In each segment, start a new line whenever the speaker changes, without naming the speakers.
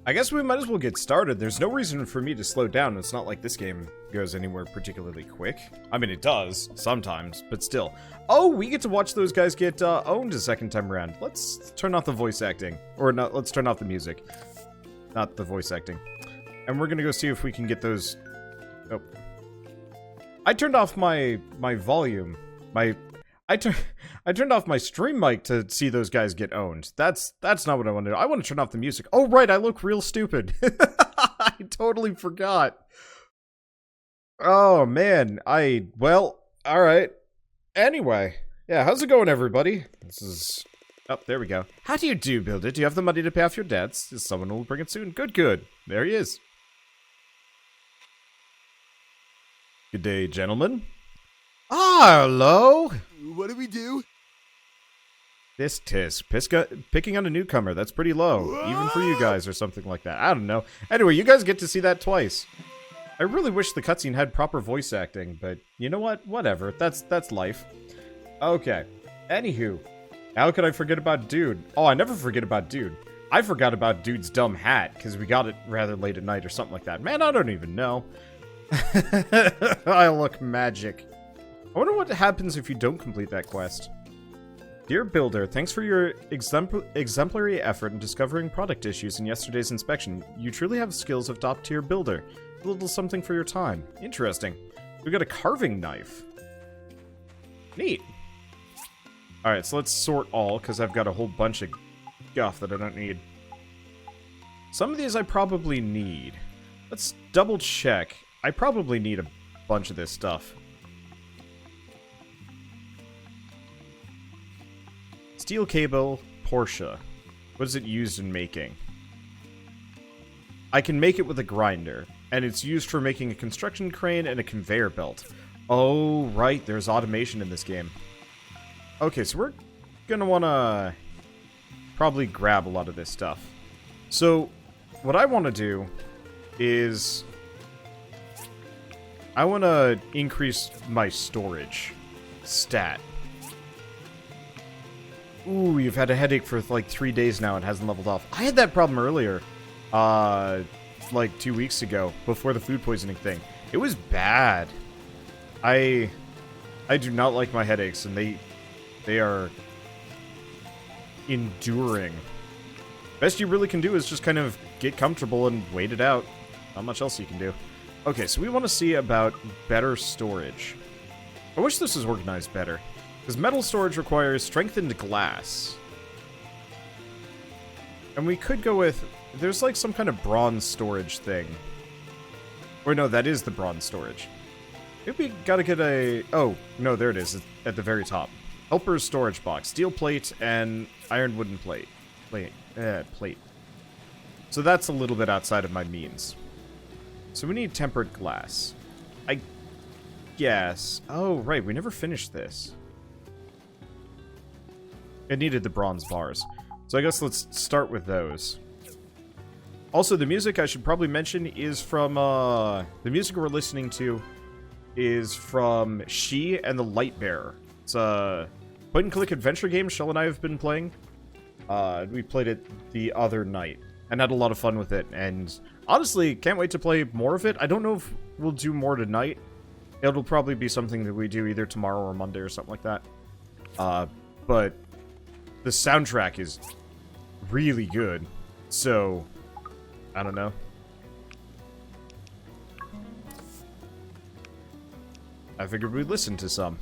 I guess we might as well get started. There's no reason for me to slow down. It's not like this game goes anywhere particularly quick. I mean, it does, sometimes, but still. Oh, we get to watch those guys get owned a second time around. Let's turn off the voice acting. Or, not, let's turn off the music. Not the voice acting. And we're gonna go see if we can get those... Oh. I turned off my volume. I turned off my stream mic to see those guys get owned. That's not what I want to do. I want to turn off the music. Oh, right, I look real stupid. I totally forgot. Oh, man. Well, alright. Anyway. Yeah, how's it going, everybody? This is... Oh, there we go. How do you do, Builder? Do you have the money to pay off your debts? Someone will bring it soon. Good, good. There he is. Good day, gentlemen. Ah, hello.
What do we do?
This tisk. Picking on a newcomer, that's pretty low. Even for you guys or something like that. I don't know. Anyway, you guys get to see that twice. I really wish the cutscene had proper voice acting, but you know what? Whatever. That's life. Okay. Anywho. How could I forget about Dude? Oh, I never forget about Dude. I forgot about Dude's dumb hat, because we got it rather late at night or something like that. Man, I don't even know. I look magic. I wonder what happens if you don't complete that quest. Dear Builder, thanks for your exemplary effort in discovering product issues in yesterday's inspection. You truly have skills of top-tier builder. A little something for your time. Interesting. We got a carving knife. Neat. Alright, so let's sort all, because I've got a whole bunch of guff that I don't need. Some of these I probably need. Let's double check. I probably need a bunch of this stuff. Steel cable, Portia. What is it used in making? I can make it with a grinder, and it's used for making a construction crane and a conveyor belt. Oh, right, there's automation in this game. Okay, so we're gonna wanna probably grab a lot of this stuff. So, what I want to do is... I want to increase my storage stat. Ooh, you've had a headache for like 3 days now and hasn't leveled off. I had that problem earlier. Like 2 weeks ago, before the food poisoning thing. It was bad. I do not like my headaches, and they are enduring. Best you really can do is just kind of get comfortable and wait it out. Not much else you can do. Okay, so we want to see about better storage. I wish this was organized better. Because metal storage requires strengthened glass. And we could go with... There's like some kind of bronze storage thing. Or no, that is the bronze storage. Maybe we gotta get a... Oh, no, there it is. It's at the very top. Helper's storage box. Steel plate and iron wooden plate. Plate. So that's a little bit outside of my means. So we need tempered glass. I guess... Oh, right. We never finished this. It needed the bronze bars. So I guess let's start with those. Also, the music I should probably mention is from, the music we're listening to is from She and the Lightbearer. It's a point-and-click adventure game Shell and I have been playing. We played it the other night and had a lot of fun with it. And honestly, can't wait to play more of it. I don't know if we'll do more tonight. It'll probably be something that we do either tomorrow or Monday or something like that. But the soundtrack is really good. So, I don't know. I figured we'd listen to some.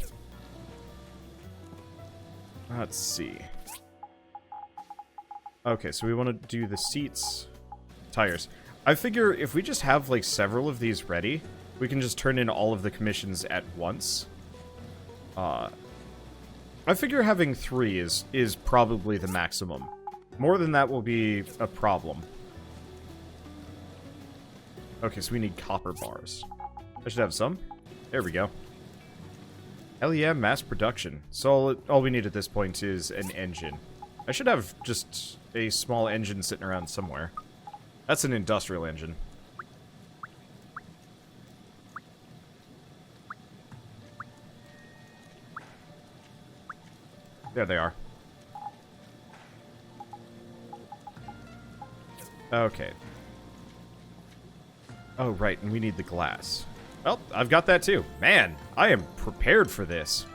Let's see. Okay, so we want to do the seats. Tires. I figure if we just have, like, several of these ready, we can just turn in all of the commissions at once. I figure having 3 is probably the maximum. More than that will be a problem. Okay, so we need copper bars. I should have some. There we go. Hell yeah, mass production. So all we need at this point is an engine. I should have just a small engine sitting around somewhere. That's an industrial engine. There they are. Okay. Oh, right, and we need the glass. Well, I've got that too. Man, I am prepared for this.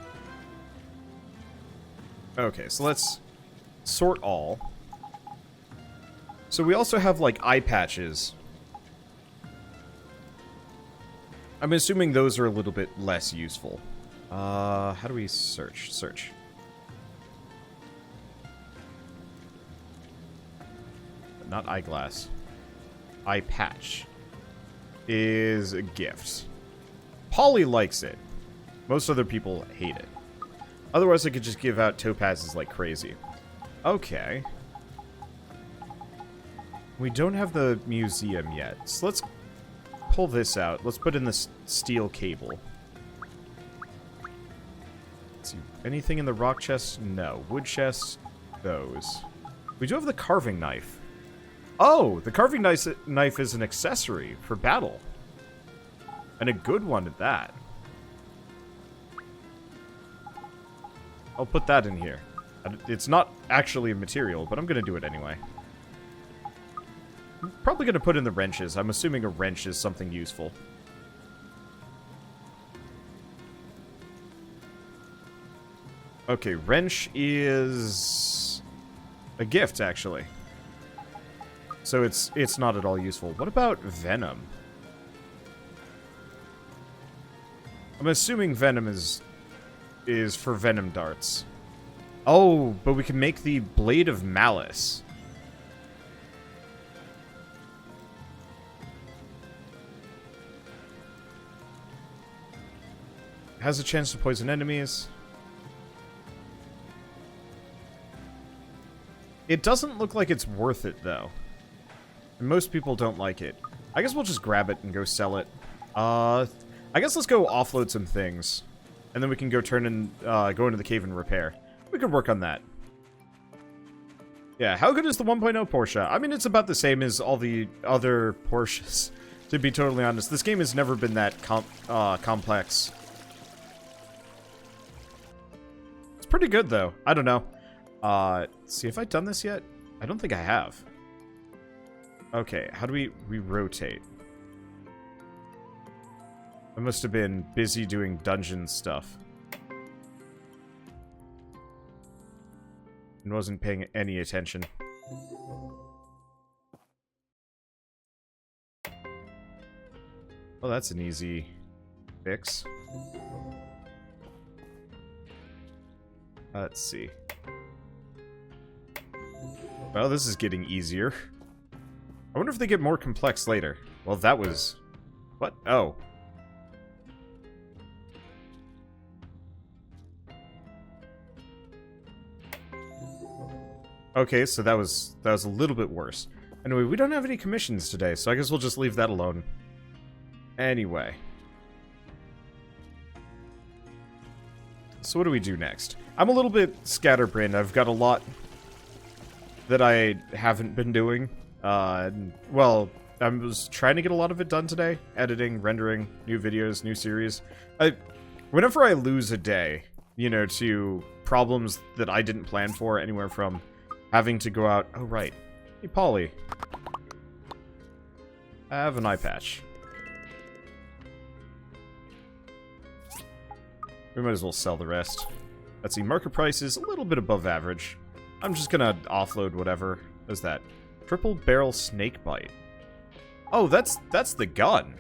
Okay, so let's sort all. So we also have, like, eye patches. I'm assuming those are a little bit less useful. How do we search? Search. Not eyeglass. Eye patch is a gift. Polly likes it. Most other people hate it. Otherwise, I could just give out topazes like crazy. Okay. We don't have the museum yet, so let's pull this out. Let's put in this steel cable. Let's see. Anything in the rock chest? No. Wood chest? Those. We do have the carving knife. Oh! The carving knife is an accessory for battle. And a good one at that. I'll put that in here. It's not actually a material, but I'm going to do it anyway. I'm probably going to put in the wrenches. I'm assuming a wrench is something useful. Okay, wrench is a gift, actually. So it's not at all useful. What about venom? I'm assuming venom is for venom darts. Oh, but we can make the Blade of Malice. Has a chance to poison enemies. It doesn't look like it's worth it, though. And most people don't like it. I guess we'll just grab it and go sell it. I guess let's go offload some things. And then we can go go into the cave and repair. We could work on that. Yeah, how good is the 1.0 Portia? I mean, it's about the same as all the other Portias, to be totally honest. This game has never been that complex. It's pretty good, though. I don't know. See, have I done this yet? I don't think I have. Okay, how do we rotate? I must have been busy doing dungeon stuff. And wasn't paying any attention. Well, that's an easy fix. Let's see. Well, this is getting easier. I wonder if they get more complex later. Well, that was... What? Oh. Okay, so that was a little bit worse. Anyway, we don't have any commissions today, so I guess we'll just leave that alone. Anyway. So what do we do next? I'm a little bit scatterbrained. I've got a lot that I haven't been doing. Well, I was trying to get a lot of it done today. Editing, rendering, new videos, new series. Whenever I lose a day, you know, to problems that I didn't plan for, anywhere from having to go out... Oh, right. Hey, Polly. I have an eye patch. We might as well sell the rest. Let's see, market price is a little bit above average. I'm just gonna offload whatever. What's that? Triple barrel snake bite. Oh, that's the gun.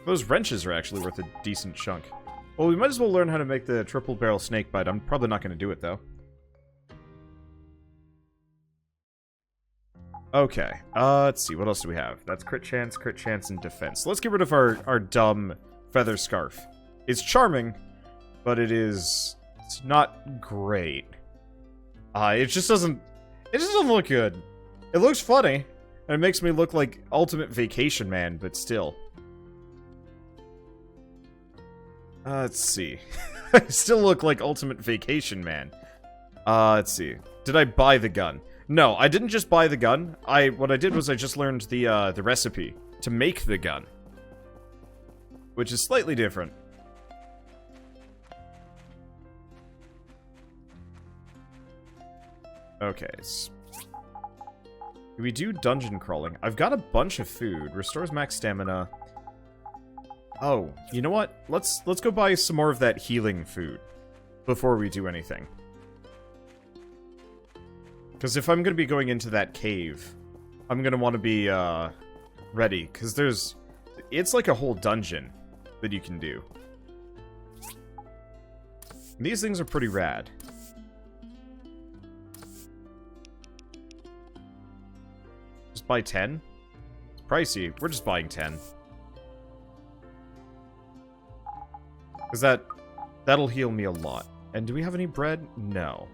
Those wrenches are actually worth a decent chunk. Well, we might as well learn how to make the triple barrel snake bite. I'm probably not gonna do it, though. Okay, let's see, what else do we have? That's crit chance, and defense. Let's get rid of our dumb feather scarf. It's charming, but it's not great. It just doesn't look good. It looks funny, and it makes me look like Ultimate Vacation Man, but still. Let's see. I still look like Ultimate Vacation Man. Let's see. Did I buy the gun? No, I didn't just buy the gun. What I did was I just learned the recipe to make the gun. Which is slightly different. Okay. We do dungeon crawling. I've got a bunch of food. Restores max stamina. Oh, you know what? Let's go buy some more of that healing food before we do anything. Because if I'm going to be going into that cave, I'm going to want to be ready. Because it's like a whole dungeon that you can do. And these things are pretty rad. Just buy 10? It's pricey. We're just buying 10. Because that'll heal me a lot. And do we have any bread? No.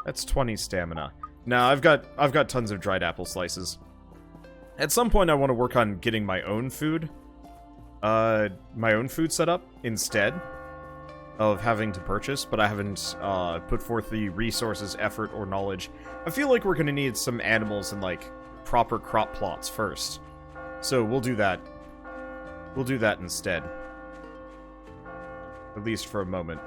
That's 20 stamina. Now I've got tons of dried apple slices. At some point I want to work on getting my own food. My own food set up instead of having to purchase, but I haven't put forth the resources, effort, or knowledge. I feel like we're gonna need some animals and like proper crop plots first. So we'll do that. We'll do that instead. At least for a moment.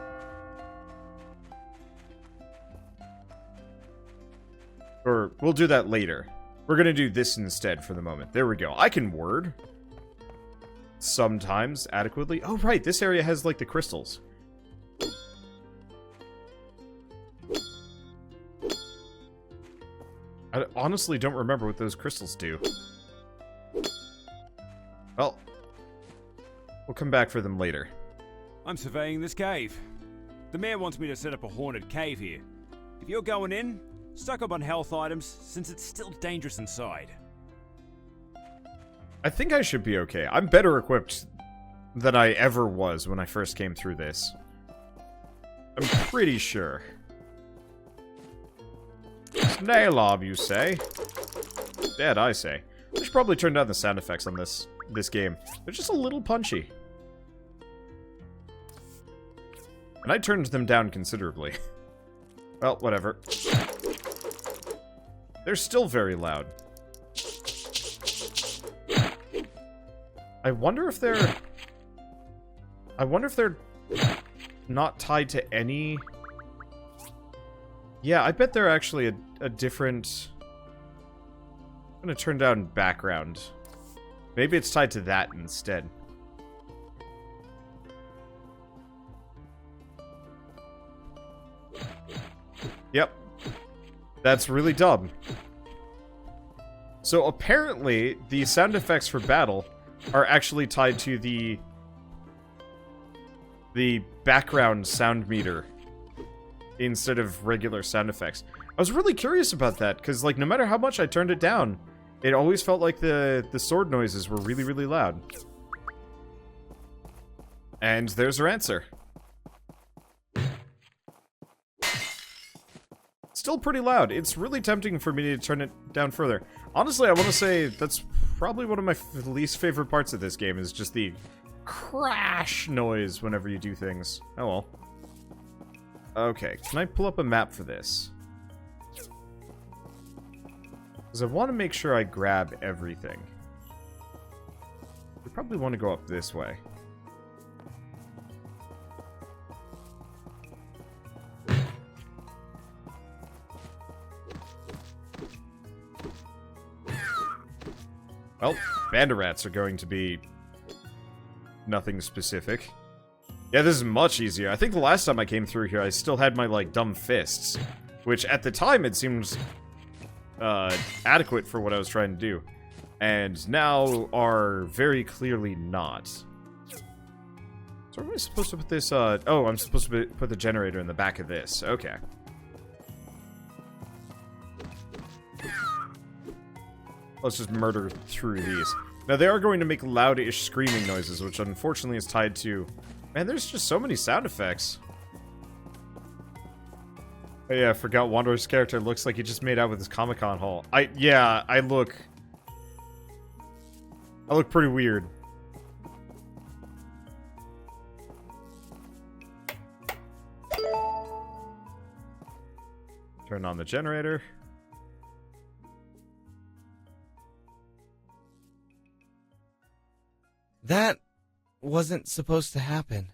Or, we'll do that later. We're gonna do this instead for the moment. There we go. I can word. Sometimes, adequately. Oh, right, this area has, like, the crystals. I honestly don't remember what those crystals do. Well, we'll come back for them later.
I'm surveying this cave. The mayor wants me to set up a haunted cave here. If you're going in, stock up on health items, since it's still dangerous inside.
I think I should be okay. I'm better equipped than I ever was when I first came through this. I'm pretty sure. Snail orb, you say? Dead, I say. I should probably turn down the sound effects on this game. They're just a little punchy. And I turned them down considerably. Well, whatever. They're still very loud. I wonder if they're not tied to any... Yeah, I bet they're actually a different... I'm gonna turn down background. Maybe it's tied to that instead. Yep. That's really dumb. So apparently, the sound effects for battle are actually tied to the background sound meter instead of regular sound effects. I was really curious about that, because like no matter how much I turned it down, it always felt like the sword noises were really, really loud. And there's our answer. Still pretty loud. It's really tempting for me to turn it down further. Honestly, I want to say that's probably one of my least favorite parts of this game, is just the crash noise whenever you do things. Oh well. Okay, can I pull up a map for this? Because I want to make sure I grab everything. We probably want to go up this way. Well, Wanderbots are going to be nothing specific. Yeah, this is much easier. I think the last time I came through here, I still had my, like, dumb fists. Which, at the time, it seemed adequate for what I was trying to do. And now are very clearly not. So am I supposed to put this, oh, I'm supposed to put the generator in the back of this. Okay. Let's just murder through these. Now, they are going to make loud-ish screaming noises, which unfortunately is tied to... Man, there's just so many sound effects. Oh yeah, I forgot Wanderer's character looks like he just made out with his Comic-Con haul. Yeah, I look pretty weird. Turn on the generator.
That wasn't supposed to happen.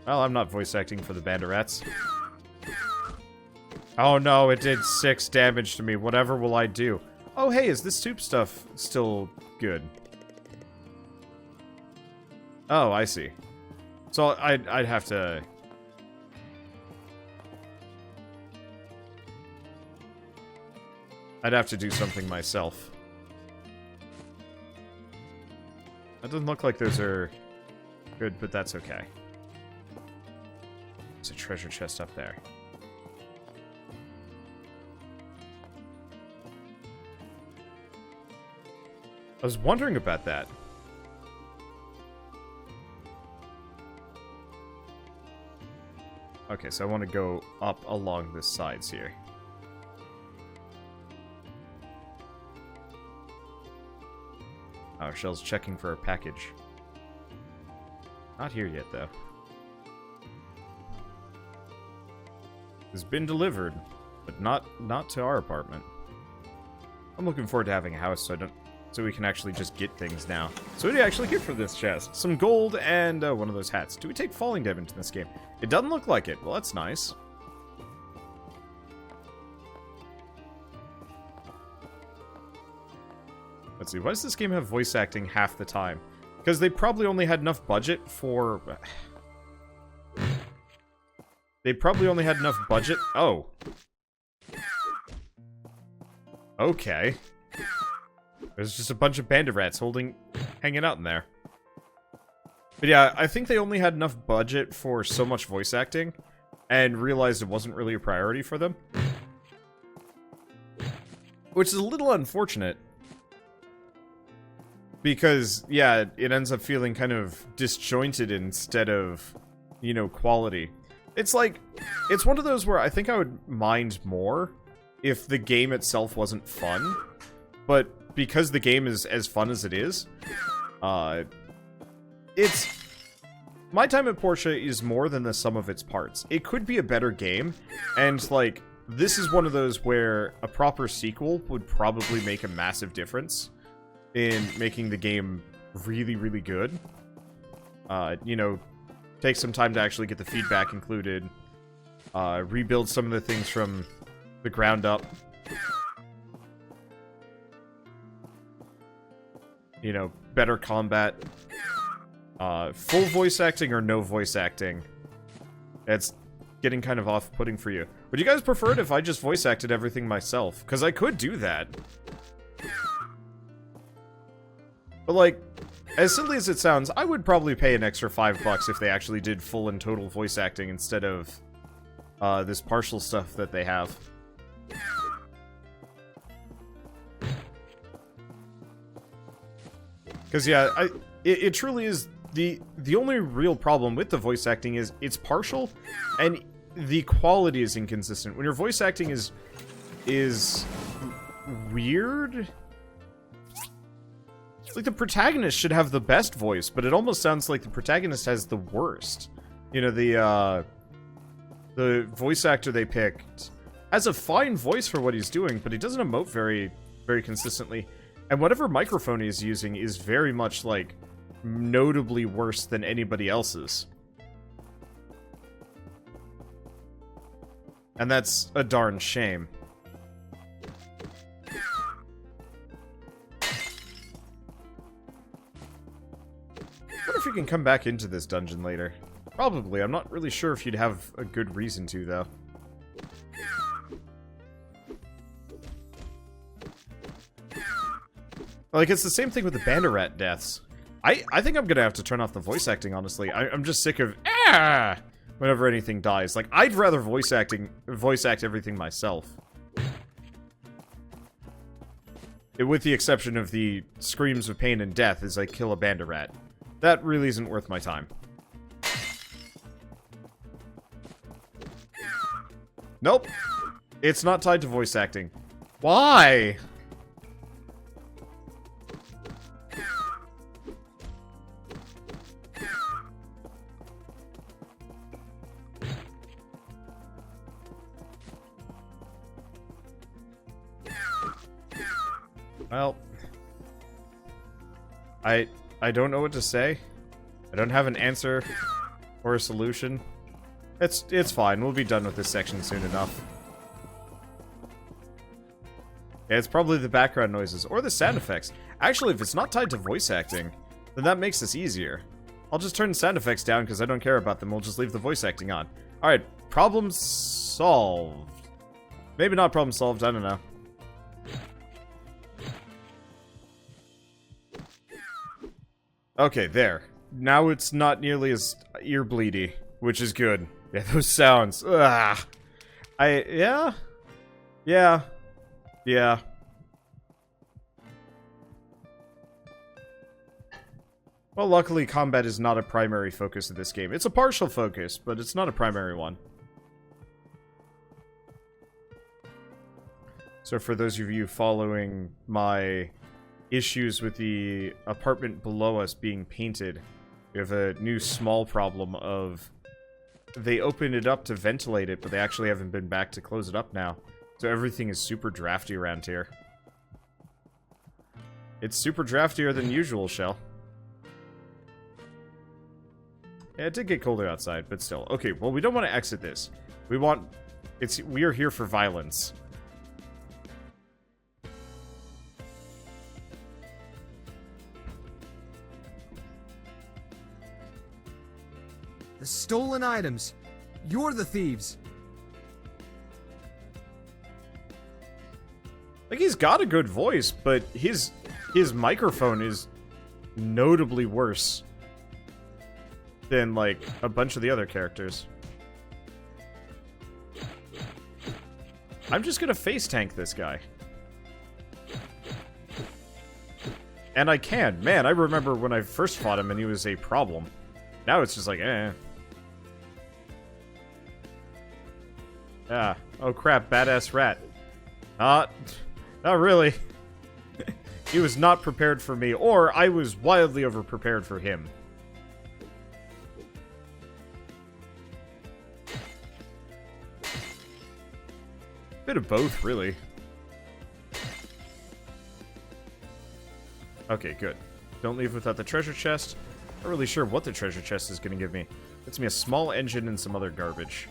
Well, I'm not voice acting for the Banderats. Oh no, it did 6 damage to me. Whatever will I do? Oh hey, is this soup stuff still good? Oh, I see. So I'd have to... I'd have to do something myself. That doesn't look like those are good, but that's okay. There's a treasure chest up there. I was wondering about that. Okay, so I want to go up along the sides here. Oh, Shell's checking for a package. Not here yet, though. It's been delivered, but not to our apartment. I'm looking forward to having a house so we can actually just get things now. So what do you actually get for this chest? Some gold and one of those hats. Do we take falling damage in this game? It doesn't look like it. Well, that's nice. Let's see. Why does this game have voice acting half the time? Because they probably only had enough budget for... They probably only had enough budget... Oh. Okay. There's just a bunch of Banderats hanging out in there. But yeah, I think they only had enough budget for so much voice acting, and realized it wasn't really a priority for them. Which is a little unfortunate. Because, yeah, it ends up feeling kind of disjointed instead of, you know, quality. It's like, it's one of those where I think I would mind more if the game itself wasn't fun. But because the game is as fun as it is, it's... My time at Portia is more than the sum of its parts. It could be a better game, and, like, this is one of those where a proper sequel would probably make a massive difference in making the game really, really good. You know, take some time to actually get the feedback included. Rebuild some of the things from the ground up. You know, better combat. Full voice acting or no voice acting. It's getting kind of off-putting for you. Would you guys prefer it if I just voice acted everything myself? Because I could do that. But, like, as silly as it sounds, I would probably pay an extra $5 if they actually did full and total voice acting instead of this partial stuff that they have. Because, yeah, it truly is... The only real problem with the voice acting is it's partial, and the quality is inconsistent. When your voice acting is weird... It's like the protagonist should have the best voice, but it almost sounds like the protagonist has the worst. You know, the voice actor they picked has a fine voice for what he's doing, but he doesn't emote very, very consistently. And whatever microphone he's using is very much, like, notably worse than anybody else's. And that's a darn shame. I wonder if you can come back into this dungeon later. Probably. I'm not really sure if you'd have a good reason to, though. Like, it's the same thing with the Banderat deaths. I think I'm gonna have to turn off the voice acting, honestly. I'm just sick of whenever anything dies. Like, I'd rather voice act everything myself. With the exception of the screams of pain and death as I kill a Banderat. That really isn't worth my time. Nope. It's not tied to voice acting. Why? Well, I don't know what to say. I don't have an answer or a solution. It's fine. We'll be done with this section soon enough. Yeah, it's probably the background noises or the sound effects. Actually, if it's not tied to voice acting, then that makes this easier. I'll just turn sound effects down because I don't care about them. We'll just leave the voice acting on. Alright, problem solved. Maybe not problem solved, I don't know. Okay, there. Now it's not nearly as ear bleedy, which is good. Yeah, those sounds. Ugh. Yeah? Yeah. Yeah. Well, luckily, combat is not a primary focus of this game. It's a partial focus, but it's not a primary one. So for those of you following my issues with the apartment below us being painted, we have a new small problem of they opened it up to ventilate it, but they actually haven't been back to close it up now. So everything is super drafty around here. It's super draftier than usual, Shell. Yeah, it did get colder outside, but still. Okay, well, we don't want to exit this. We are here for violence.
The stolen items. You're the thieves.
Like, he's got a good voice, but his microphone is notably worse than, like, a bunch of the other characters. I'm just gonna face tank this guy. And I can. Man, I remember when I first fought him and he was a problem. Now it's just like, eh. Ah. Oh crap, badass rat. Not really. He was not prepared for me, or I was wildly overprepared for him. Bit of both, really. Okay, good. Don't leave without the treasure chest. Not really sure what the treasure chest is going to give me. It's me a small engine and some other garbage.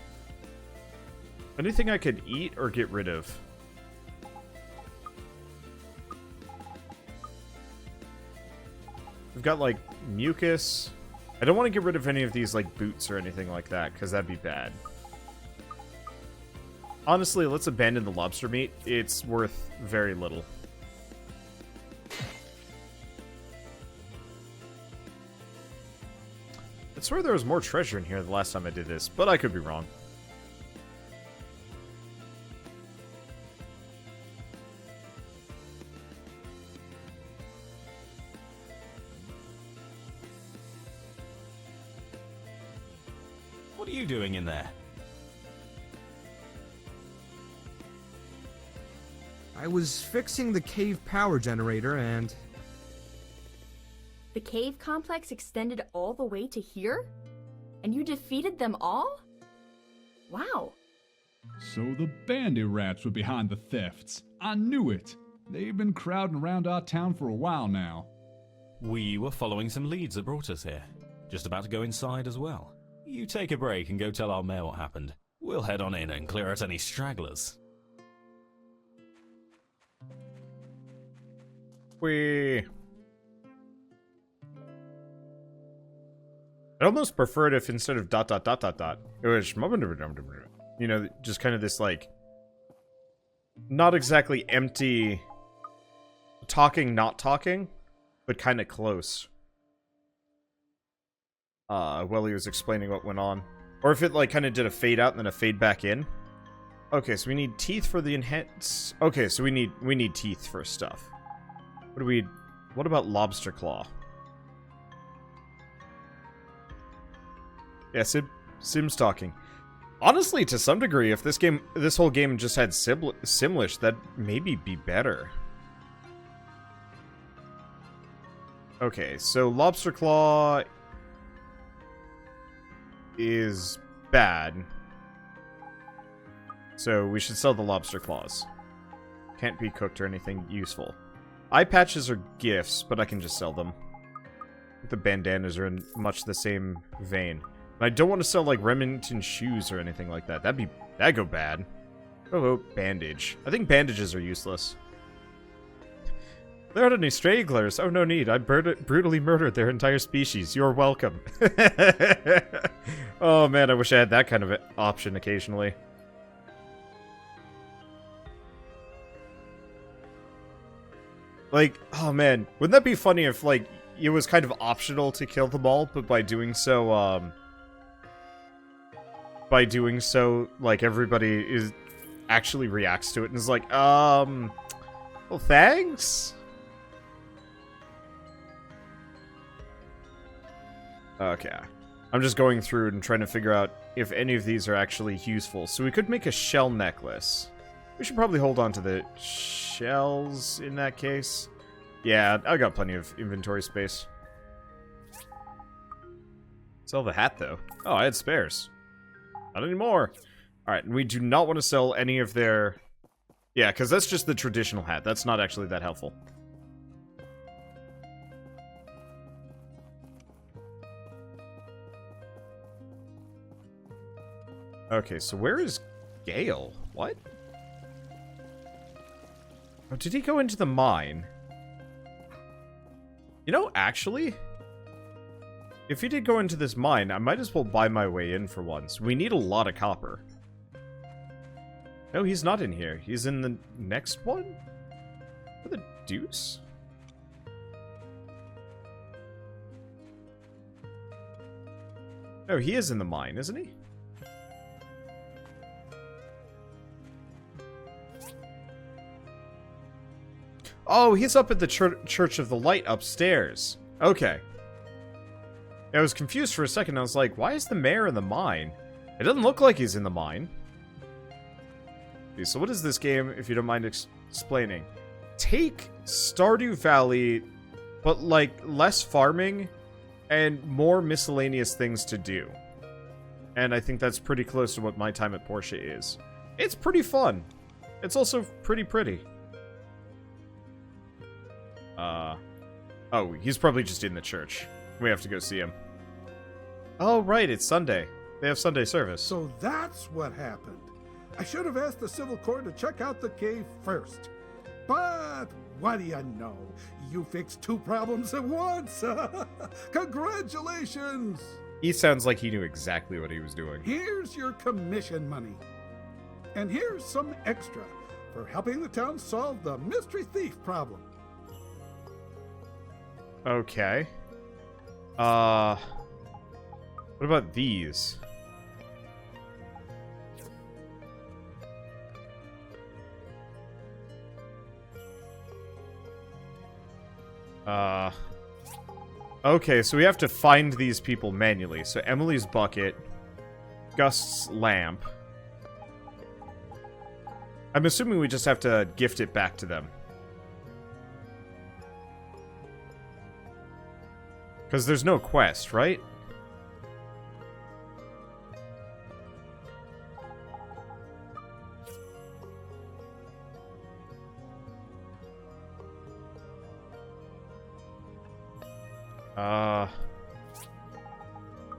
Anything I could eat or get rid of? We've got, like, mucus. I don't want to get rid of any of these, like, boots or anything like that, because that'd be bad. Honestly, let's abandon the lobster meat. It's worth very little. I swear there was more treasure in here the last time I did this, but I could be wrong.
What are you doing in there?
I was fixing the cave power generator and...
The cave complex extended all the way to here? And you defeated them all? Wow.
So the bandit rats were behind the thefts. I knew it. They've been crowding around our town for a while now.
We were following some leads that brought us here. Just about to go inside as well. You take a break and go tell our mayor what happened. We'll head on in and clear out any stragglers.
I'd almost prefer it if instead of ... it was, you know, just kind of this, like, not exactly empty talking, not talking, but kind of close. While he was explaining what went on. Or if it, like, kind of did a fade out and then a fade back in. Okay, so we need teeth for the enhance... Okay, so we need teeth for stuff. What about lobster claw? Yeah, Sim's talking. Honestly, to some degree, if this whole game just had Simlish, that'd maybe be better. Okay, so lobster claw is bad. So we should sell the lobster claws. Can't be cooked or anything useful. Eye patches are gifts, but I can just sell them. The bandanas are in much the same vein. I don't want to sell, like, Remington shoes or anything like that. That'd go bad. Oh, bandage. I think bandages are useless. There aren't any stragglers. Oh, no need. I brutally murdered their entire species. You're welcome. Oh, man, I wish I had that kind of option occasionally. Like, oh, man. Wouldn't that be funny if, like, it was kind of optional to kill them all, but by doing so, like, everybody actually reacts to it and is like, well, thanks? Okay. I'm just going through and trying to figure out if any of these are actually useful. So we could make a shell necklace. We should probably hold on to the shells in that case. Yeah, I got plenty of inventory space. Sell the hat, though. Oh, I had spares. Not anymore. Alright, and we do not want to sell any of their... Yeah, because that's just the traditional hat. That's not actually that helpful. Okay, so where is Gale? What? Oh, did he go into the mine? You know, actually, if he did go into this mine, I might as well buy my way in for once. We need a lot of copper. No, he's not in here. He's in the next one? For the deuce? No, he is in the mine, isn't he? Oh, he's up at the Church of the Light upstairs. Okay. I was confused for a second. I was like, why is the mayor in the mine? It doesn't look like he's in the mine. Okay, so what is this game, if you don't mind explaining? Take Stardew Valley, but, like, less farming and more miscellaneous things to do. And I think that's pretty close to what my time at Portia is. It's pretty fun. It's also pretty pretty. Oh, he's probably just in the church. We have to go see him. Oh, right, it's Sunday. They have Sunday service.
So that's what happened. I should have asked the civil court to check out the cave first. But what do you know? You fixed two problems at once. Congratulations!
He sounds like he knew exactly what he was doing.
Here's your commission money. And here's some extra for helping the town solve the mystery thief problem.
Okay. What about these? Okay, so we have to find these people manually. So Emily's bucket, Gust's lamp. I'm assuming we just have to gift it back to them. Because there's no quest, right?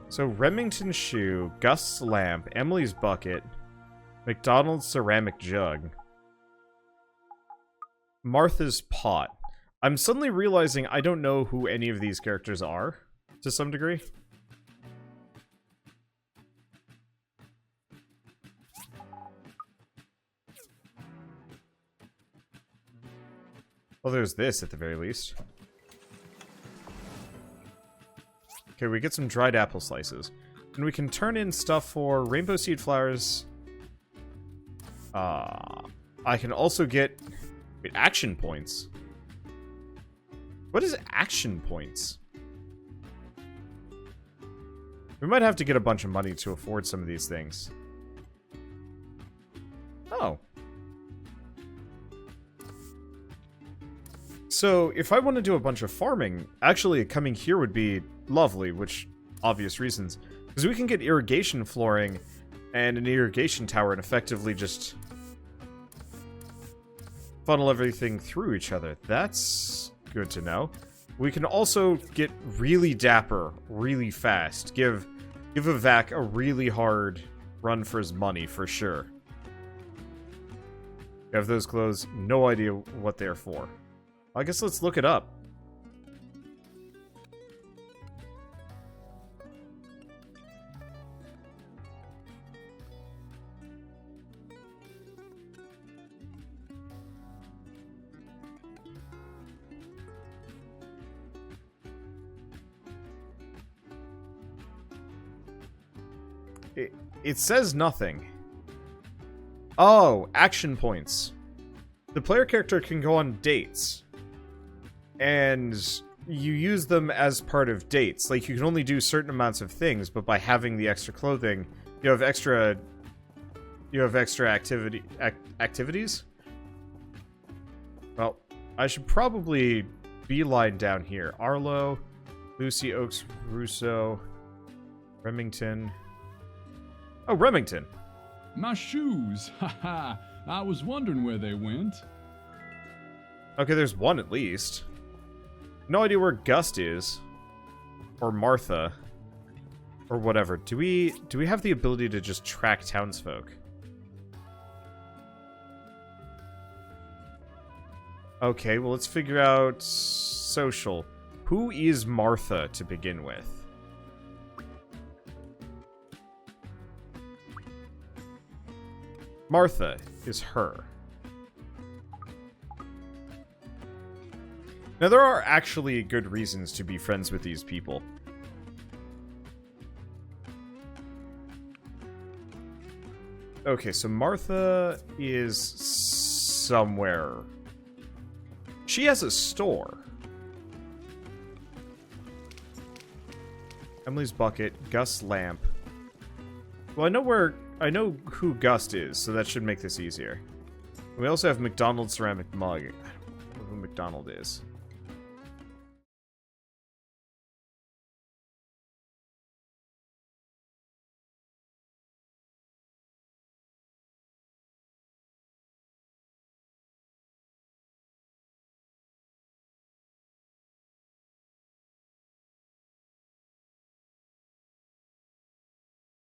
So Remington shoe, Gust's lamp, Emily's bucket, McDonald's ceramic jug, Martha's pot. I'm suddenly realizing I don't know who any of these characters are, to some degree. Well, there's this at the very least. Okay, we get some dried apple slices. And we can turn in stuff for rainbow seed flowers. I can also get... Wait, action points. What is action points? We might have to get a bunch of money to afford some of these things. Oh. So, if I want to do a bunch of farming, actually coming here would be lovely, which, obvious reasons. Because we can get irrigation flooring and an irrigation tower and effectively just funnel everything through each other. That's good to know. We can also get really dapper, really fast. Give Give Vivek a really hard run for his money, for sure. You have those clothes, no idea what they're for. I guess let's look it up. It says nothing. Oh, action points. The player character can go on dates. And you use them as part of dates. Like, you can only do certain amounts of things, but by having the extra clothing, you have extra activities? Well, I should probably beeline down here. Arlo, Lucy Oaks Russo, Remington. Oh, Remington.
My shoes! Haha! I was wondering where they went.
Okay, there's one at least. No idea where Gust is. Or Martha. Or whatever. Do we have the ability to just track townsfolk? Okay, well, let's figure out social. Who is Martha to begin with? Martha is her. Now, there are actually good reasons to be friends with these people. Okay, so Martha is somewhere. She has a store. Emily's Bucket, Gus Lamp. Well, I know who Gust is, so that should make this easier. We also have McDonald's ceramic mug. I don't know who McDonald is.